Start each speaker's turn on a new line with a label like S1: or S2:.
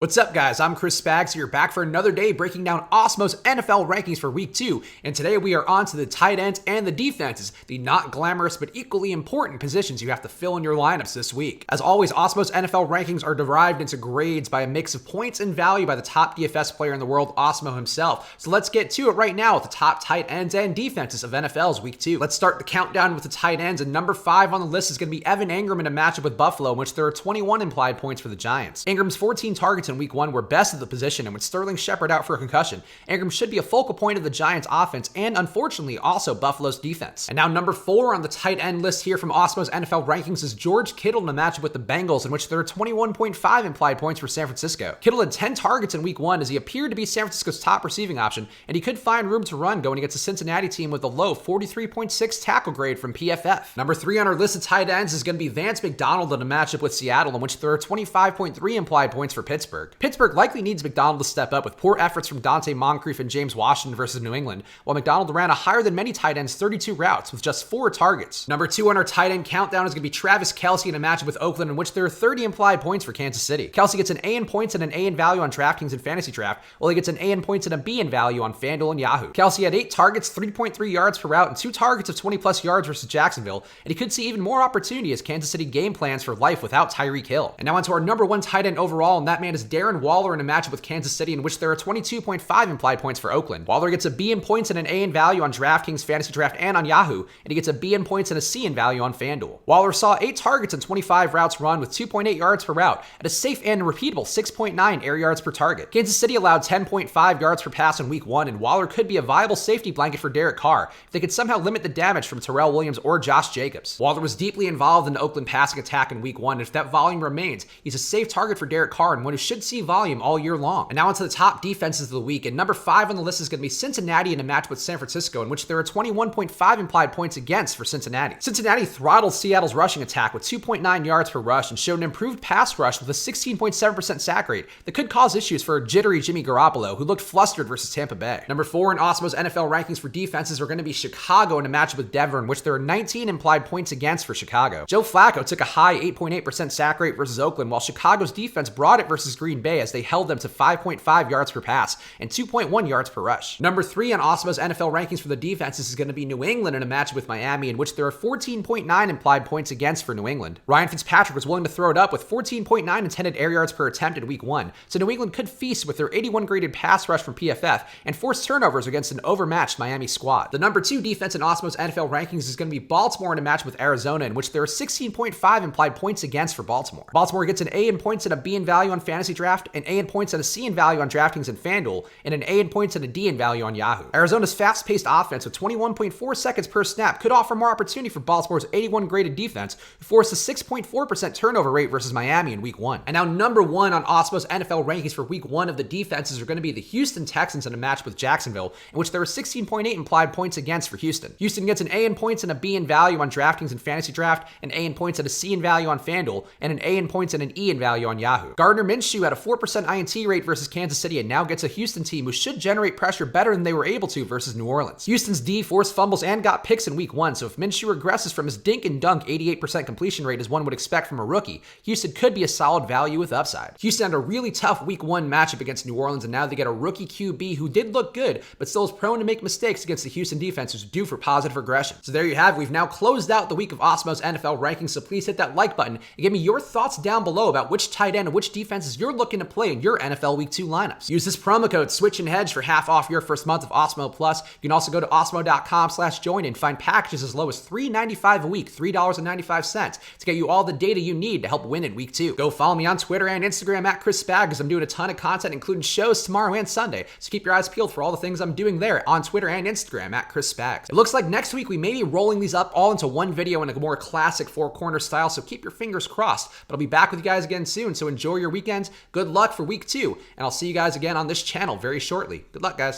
S1: What's up, guys? I'm Chris Spags here, back for another day breaking down Awesemo's NFL rankings for Week 2. And today we are on to the tight ends and the defenses, the not glamorous but equally important positions you have to fill in your lineups this week. As always, Awesemo's NFL rankings are derived into grades by a mix of points and value by the top DFS player in the world, Awesemo himself. So let's get to it right now with the top tight ends and defenses of NFL's Week 2. Let's start the countdown with the tight ends, and number 5 on the list is going to be Evan Engram in a matchup with Buffalo, in which there are 21 implied points for the Giants. Engram's 14 targets in Week 1 were best at the position, and with Sterling Shepard out for a concussion, Engram should be a focal point of the Giants' offense and, unfortunately, also Buffalo's defense. And now number 4 on the tight end list here from Awesemo's NFL rankings is George Kittle in a matchup with the Bengals, in which there are 21.5 implied points for San Francisco. Kittle had 10 targets in Week 1 as he appeared to be San Francisco's top receiving option, and he could find room to run going against a Cincinnati team with a low 43.6 tackle grade from PFF. Number 3 on our list of tight ends is going to be Vance McDonald in a matchup with Seattle, in which there are 25.3 implied points for Pittsburgh. Pittsburgh likely needs McDonald to step up with poor efforts from Dante Moncrief and James Washington versus New England, while McDonald ran a higher than many tight ends 32 routes with just 4 targets. Number 2 on our tight end countdown is going to be Travis Kelce in a matchup with Oakland, in which there are 30 implied points for Kansas City. Kelce gets an A in points and an A in value on DraftKings and Fantasy Draft, while he gets an A in points and a B in value on FanDuel and Yahoo. Kelce had 8 targets, 3.3 yards per route, and 2 targets of 20+ yards versus Jacksonville, and he could see even more opportunity as Kansas City game plans for life without Tyreek Hill. And now onto our number 1 tight end overall, and that man is Darren Waller in a matchup with Kansas City, in which there are 22.5 implied points for Oakland. Waller gets a B in points and an A in value on DraftKings, Fantasy Draft, and on Yahoo, and he gets a B in points and a C in value on FanDuel. Waller saw 8 targets and 25 routes run with 2.8 yards per route at a safe and repeatable 6.9 air yards per target. Kansas City allowed 10.5 yards per pass in Week 1, and Waller could be a viable safety blanket for Derek Carr if they could somehow limit the damage from Terrell Williams or Josh Jacobs. Waller was deeply involved in the Oakland passing attack in Week 1, and if that volume remains, he's a safe target for Derek Carr and one who should see volume all year long. And now onto the top defenses of the week, and number 5 on the list is going to be Cincinnati in a match with San Francisco, in which there are 21.5 implied points against for Cincinnati. Cincinnati throttled Seattle's rushing attack with 2.9 yards per rush and showed an improved pass rush with a 16.7% sack rate that could cause issues for a jittery Jimmy Garoppolo, who looked flustered versus Tampa Bay. Number 4 in Awesemo's NFL rankings for defenses are going to be Chicago in a matchup with Denver, in which there are 19 implied points against for Chicago. Joe Flacco took a high 8.8% sack rate versus Oakland, while Chicago's defense brought it versus Green Bay as they held them to 5.5 yards per pass and 2.1 yards per rush. Number 3 on Awesemo's NFL rankings for the defenses is going to be New England in a match with Miami, in which there are 14.9 implied points against for New England. Ryan Fitzpatrick was willing to throw it up with 14.9 intended air yards per attempt in Week 1, so New England could feast with their 81 graded pass rush from PFF and force turnovers against an overmatched Miami squad. The number 2 defense in Awesemo's NFL rankings is going to be Baltimore in a match with Arizona, in which there are 16.5 implied points against for Baltimore. Baltimore gets an A in points and a B in value on Fantasy Draft, an A in points and a C in value on DraftKings and FanDuel, and an A in points and a D in value on Yahoo. Arizona's fast-paced offense with 21.4 seconds per snap could offer more opportunity for Baltimore's 81 graded defense, who forced a 6.4% turnover rate versus Miami in Week 1. And now number 1 on Awesemo's NFL rankings for Week 1 of the defenses are going to be the Houston Texans in a match with Jacksonville, in which there are 16.8 implied points against for Houston. Houston gets an A in points and a B in value on DraftKings and Fantasy Draft, an A in points and a C in value on FanDuel, and an A in points and an E in value on Yahoo. Gardner Minshew had a 4% INT rate versus Kansas City and now gets a Houston team who should generate pressure better than they were able to versus New Orleans. Houston's D forced fumbles and got picks in Week 1, so if Minshew regresses from his dink and dunk 88% completion rate as one would expect from a rookie, Houston could be a solid value with upside. Houston had a really tough Week 1 matchup against New Orleans, and now they get a rookie QB who did look good, but still is prone to make mistakes against the Houston defense, who's due for positive regression. So there you have it. We've now closed out the week of Awesemo's NFL rankings, so please hit that like button and give me your thoughts down below about which tight end and which defenses you're looking to play in your NFL Week 2 lineups. Use this promo code SWITCHANDHEDGE for half off your first month of Awesemo Plus. You can also go to awesemo.com/join and find packages as low as $3.95 a week, $3.95, to get you all the data you need to help win in Week 2. Go follow me on Twitter and Instagram at Chris Spags, as I'm doing a ton of content, including shows tomorrow and Sunday, so keep your eyes peeled for all the things I'm doing there on Twitter and Instagram at Chris Spags. It looks like next week we may be rolling these up all into one video in a more classic 4-corner style, so keep your fingers crossed. But I'll be back with you guys again soon, so enjoy your weekends. Good luck for Week 2, and I'll see you guys again on this channel very shortly. Good luck, guys.